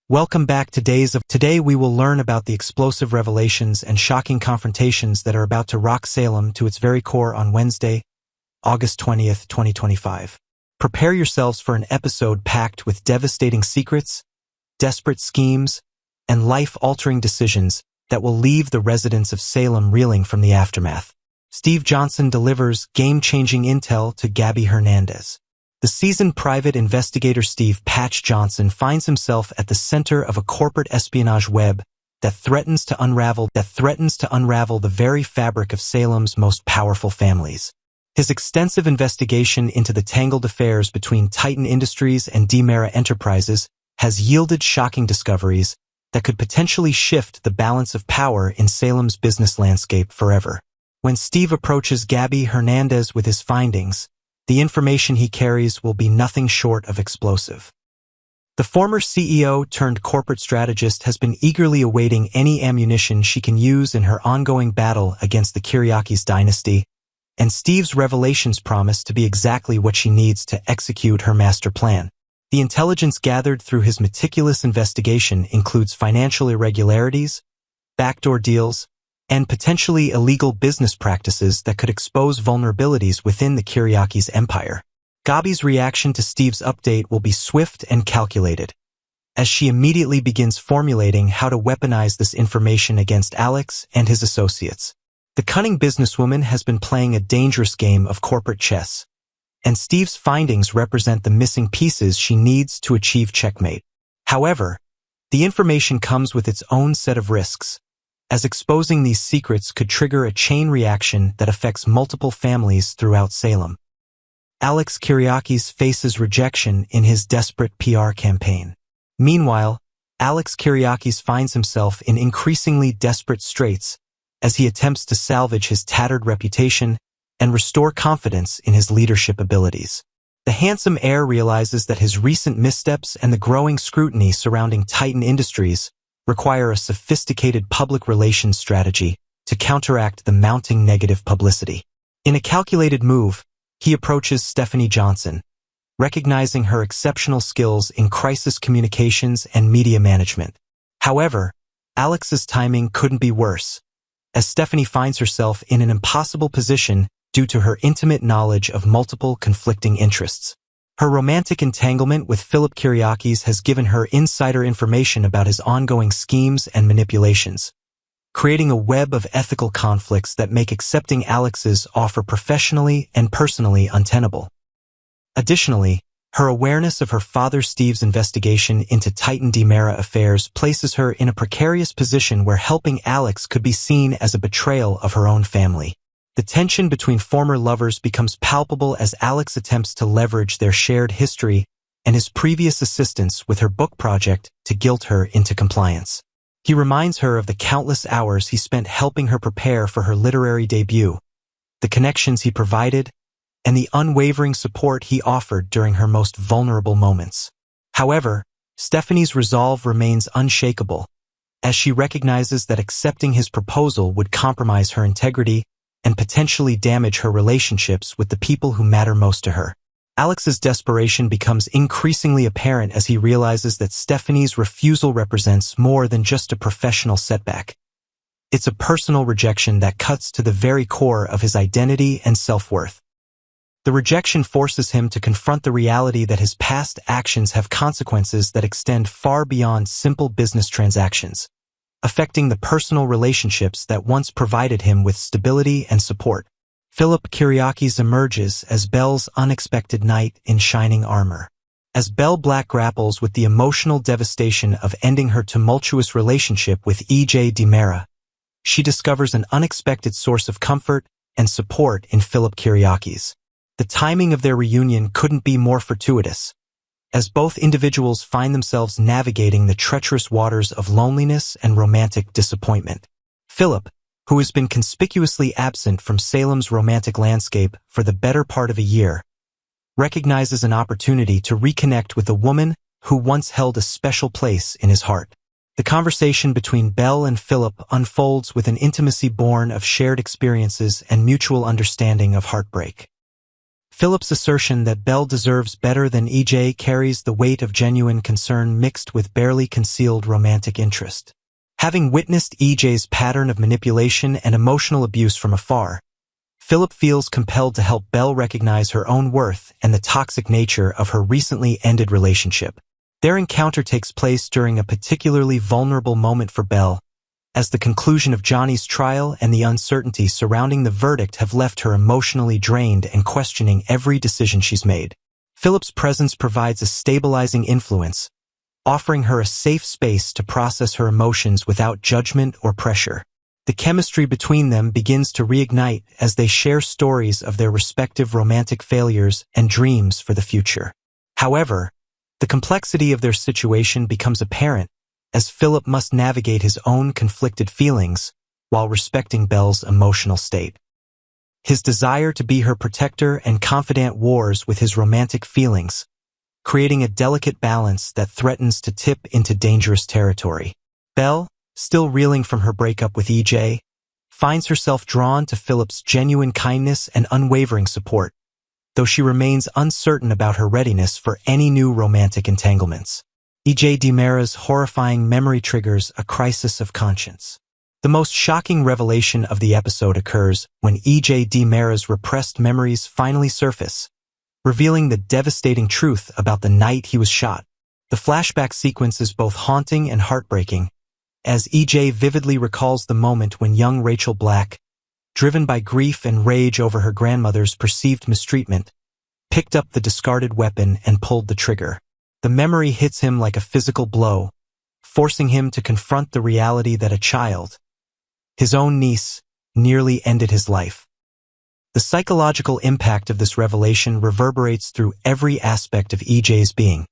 Welcome back to Today we will learn about the explosive revelations and shocking confrontations that are about to rock Salem to its very core on Wednesday, August 20th, 2025. Prepare yourselves for an episode packed with devastating secrets, desperate schemes, and life-altering decisions that will leave the residents of Salem reeling from the aftermath. Steve Johnson delivers game-changing intel to Gabby Hernandez. The seasoned private investigator Steve Patch Johnson finds himself at the center of a corporate espionage web that threatens to unravel the very fabric of Salem's most powerful families. His extensive investigation into the tangled affairs between Titan Industries and DiMera Enterprises has yielded shocking discoveries that could potentially shift the balance of power in Salem's business landscape forever. When Steve approaches Gabby Hernandez with his findings, the information he carries will be nothing short of explosive. The former CEO turned corporate strategist has been eagerly awaiting any ammunition she can use in her ongoing battle against the Kyriakis dynasty, and Steve's revelations promise to be exactly what she needs to execute her master plan. The intelligence gathered through his meticulous investigation includes financial irregularities, backdoor deals, and potentially illegal business practices that could expose vulnerabilities within the Kyriakis empire. Gabby's reaction to Steve's update will be swift and calculated, as she immediately begins formulating how to weaponize this information against Alex and his associates. The cunning businesswoman has been playing a dangerous game of corporate chess, and Steve's findings represent the missing pieces she needs to achieve checkmate. However, the information comes with its own set of risks, as exposing these secrets could trigger a chain reaction that affects multiple families throughout Salem. Alex Kyriakis faces rejection in his desperate PR campaign. Meanwhile, Alex Kyriakis finds himself in increasingly desperate straits as he attempts to salvage his tattered reputation and restore confidence in his leadership abilities. The handsome heir realizes that his recent missteps and the growing scrutiny surrounding Titan Industries require a sophisticated public relations strategy to counteract the mounting negative publicity. In a calculated move, he approaches Stephanie Johnson, recognizing her exceptional skills in crisis communications and media management. However, Alex's timing couldn't be worse, as Stephanie finds herself in an impossible position due to her intimate knowledge of multiple conflicting interests. Her romantic entanglement with Philip Kyriakis has given her insider information about his ongoing schemes and manipulations, creating a web of ethical conflicts that make accepting Alex's offer professionally and personally untenable. Additionally, her awareness of her father Steve's investigation into Titan DiMera affairs places her in a precarious position where helping Alex could be seen as a betrayal of her own family. The tension between former lovers becomes palpable as Alex attempts to leverage their shared history and his previous assistance with her book project to guilt her into compliance. He reminds her of the countless hours he spent helping her prepare for her literary debut, the connections he provided, and the unwavering support he offered during her most vulnerable moments. However, Stephanie's resolve remains unshakable, as she recognizes that accepting his proposal would compromise her integrity and potentially damage her relationships with the people who matter most to her. Alex's desperation becomes increasingly apparent as he realizes that Stephanie's refusal represents more than just a professional setback. It's a personal rejection that cuts to the very core of his identity and self-worth. The rejection forces him to confront the reality that his past actions have consequences that extend far beyond simple business transactions, affecting the personal relationships that once provided him with stability and support. Philip Kyriakis emerges as Belle's unexpected knight in shining armor. As Belle Black grapples with the emotional devastation of ending her tumultuous relationship with E.J. DiMera, she discovers an unexpected source of comfort and support in Philip Kyriakis. The timing of their reunion couldn't be more fortuitous, as both individuals find themselves navigating the treacherous waters of loneliness and romantic disappointment. Philip, who has been conspicuously absent from Salem's romantic landscape for the better part of a year, recognizes an opportunity to reconnect with a woman who once held a special place in his heart. The conversation between Belle and Philip unfolds with an intimacy born of shared experiences and mutual understanding of heartbreak. Philip's assertion that Belle deserves better than EJ carries the weight of genuine concern mixed with barely concealed romantic interest. Having witnessed EJ's pattern of manipulation and emotional abuse from afar, Philip feels compelled to help Belle recognize her own worth and the toxic nature of her recently ended relationship. Their encounter takes place during a particularly vulnerable moment for Belle, as the conclusion of Johnny's trial and the uncertainty surrounding the verdict have left her emotionally drained and questioning every decision she's made. Philip's presence provides a stabilizing influence, offering her a safe space to process her emotions without judgment or pressure. The chemistry between them begins to reignite as they share stories of their respective romantic failures and dreams for the future. However, the complexity of their situation becomes apparent as Philip must navigate his own conflicted feelings while respecting Belle's emotional state. His desire to be her protector and confidant wars with his romantic feelings, creating a delicate balance that threatens to tip into dangerous territory. Belle, still reeling from her breakup with EJ, finds herself drawn to Philip's genuine kindness and unwavering support, though she remains uncertain about her readiness for any new romantic entanglements. EJ DiMera's horrifying memory triggers a crisis of conscience. The most shocking revelation of the episode occurs when EJ DiMera's repressed memories finally surface, revealing the devastating truth about the night he was shot. The flashback sequence is both haunting and heartbreaking, as EJ vividly recalls the moment when young Rachel Black, driven by grief and rage over her grandmother's perceived mistreatment, picked up the discarded weapon and pulled the trigger. The memory hits him like a physical blow, forcing him to confront the reality that a child, his own niece, nearly ended his life. The psychological impact of this revelation reverberates through every aspect of EJ's being,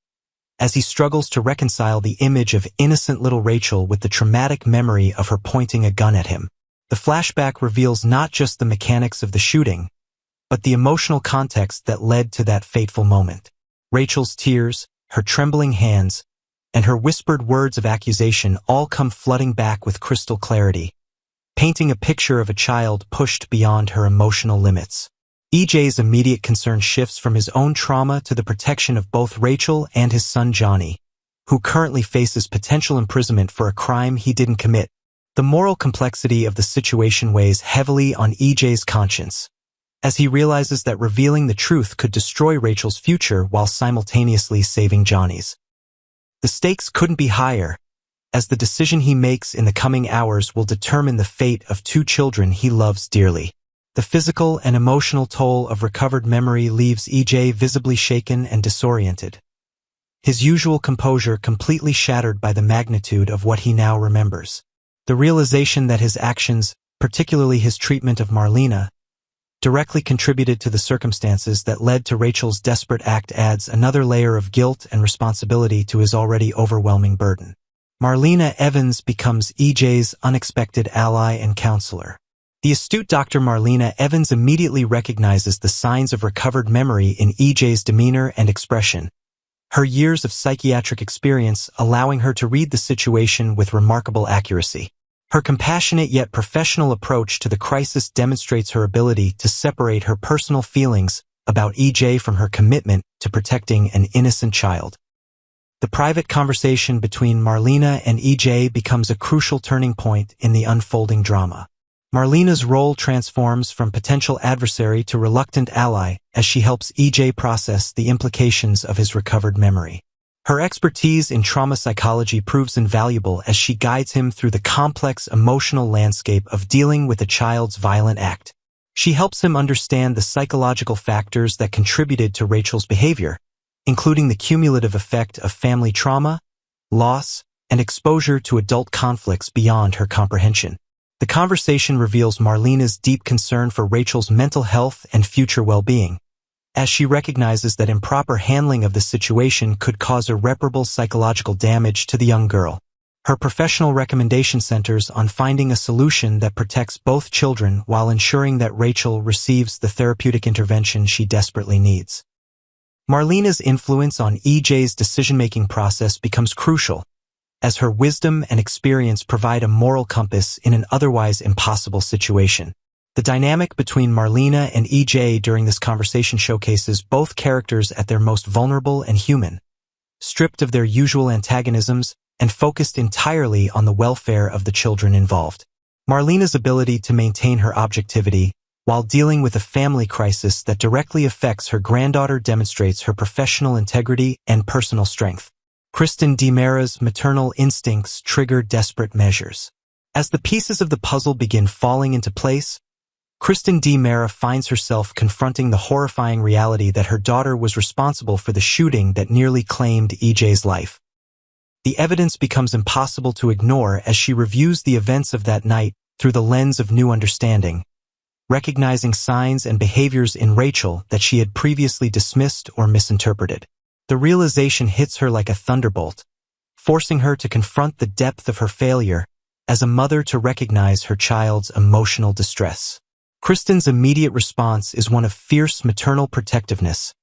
as he struggles to reconcile the image of innocent little Rachel with the traumatic memory of her pointing a gun at him. The flashback reveals not just the mechanics of the shooting, but the emotional context that led to that fateful moment. Rachel's tears, her trembling hands, and her whispered words of accusation all come flooding back with crystal clarity, painting a picture of a child pushed beyond her emotional limits. EJ's immediate concern shifts from his own trauma to the protection of both Rachel and his son Johnny, who currently faces potential imprisonment for a crime he didn't commit. The moral complexity of the situation weighs heavily on EJ's conscience, as he realizes that revealing the truth could destroy Rachel's future while simultaneously saving Johnny's. The stakes couldn't be higher, as the decision he makes in the coming hours will determine the fate of two children he loves dearly. The physical and emotional toll of recovered memory leaves EJ visibly shaken and disoriented, his usual composure completely shattered by the magnitude of what he now remembers. The realization that his actions, particularly his treatment of Marlena, directly contributed to the circumstances that led to Rachel's desperate act adds another layer of guilt and responsibility to his already overwhelming burden. Marlena Evans becomes EJ's unexpected ally and counselor. The astute Dr. Marlena Evans immediately recognizes the signs of recovered memory in EJ's demeanor and expression, her years of psychiatric experience allowing her to read the situation with remarkable accuracy. Her compassionate yet professional approach to the crisis demonstrates her ability to separate her personal feelings about EJ from her commitment to protecting an innocent child. The private conversation between Marlena and EJ becomes a crucial turning point in the unfolding drama. Marlena's role transforms from potential adversary to reluctant ally as she helps EJ process the implications of his recovered memory. Her expertise in trauma psychology proves invaluable as she guides him through the complex emotional landscape of dealing with a child's violent act. She helps him understand the psychological factors that contributed to Rachel's behavior, including the cumulative effect of family trauma, loss, and exposure to adult conflicts beyond her comprehension. The conversation reveals Marlena's deep concern for Rachel's mental health and future well-being, as she recognizes that improper handling of the situation could cause irreparable psychological damage to the young girl. Her professional recommendation centers on finding a solution that protects both children while ensuring that Rachel receives the therapeutic intervention she desperately needs. Marlena's influence on EJ's decision-making process becomes crucial, as her wisdom and experience provide a moral compass in an otherwise impossible situation. The dynamic between Marlena and EJ during this conversation showcases both characters at their most vulnerable and human, stripped of their usual antagonisms and focused entirely on the welfare of the children involved. Marlena's ability to maintain her objectivity while dealing with a family crisis that directly affects her granddaughter demonstrates her professional integrity and personal strength. Kristen DiMera's maternal instincts trigger desperate measures. As the pieces of the puzzle begin falling into place, Kristen DiMera finds herself confronting the horrifying reality that her daughter was responsible for the shooting that nearly claimed EJ's life. The evidence becomes impossible to ignore as she reviews the events of that night through the lens of new understanding, recognizing signs and behaviors in Rachel that she had previously dismissed or misinterpreted. The realization hits her like a thunderbolt, forcing her to confront the depth of her failure as a mother to recognize her child's emotional distress. Kristen's immediate response is one of fierce maternal protectiveness,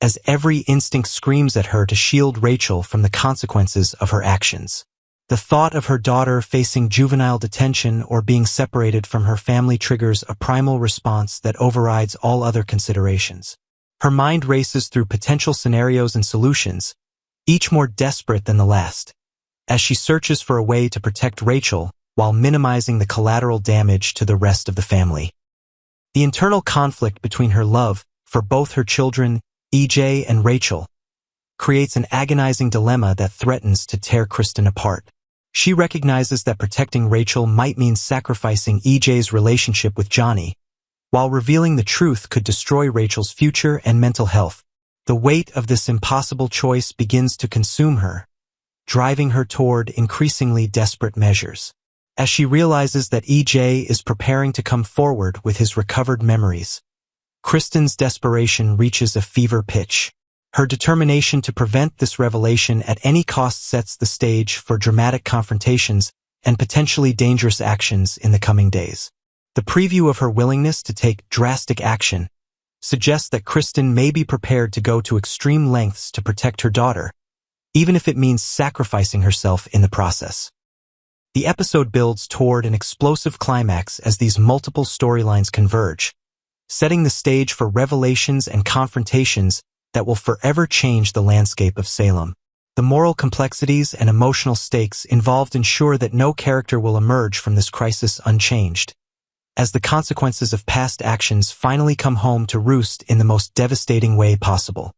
as every instinct screams at her to shield Rachel from the consequences of her actions. The thought of her daughter facing juvenile detention or being separated from her family triggers a primal response that overrides all other considerations. Her mind races through potential scenarios and solutions, each more desperate than the last, as she searches for a way to protect Rachel while minimizing the collateral damage to the rest of the family. The internal conflict between her love for both her children, EJ and Rachel, creates an agonizing dilemma that threatens to tear Kristen apart. She recognizes that protecting Rachel might mean sacrificing EJ's relationship with Johnny, while revealing the truth could destroy Rachel's future and mental health. The weight of this impossible choice begins to consume her, driving her toward increasingly desperate measures. As she realizes that EJ is preparing to come forward with his recovered memories, Kristen's desperation reaches a fever pitch. Her determination to prevent this revelation at any cost sets the stage for dramatic confrontations and potentially dangerous actions in the coming days. The preview of her willingness to take drastic action suggests that Kristen may be prepared to go to extreme lengths to protect her daughter, even if it means sacrificing herself in the process. The episode builds toward an explosive climax as these multiple storylines converge, setting the stage for revelations and confrontations that will forever change the landscape of Salem. The moral complexities and emotional stakes involved ensure that no character will emerge from this crisis unchanged, as the consequences of past actions finally come home to roost in the most devastating way possible.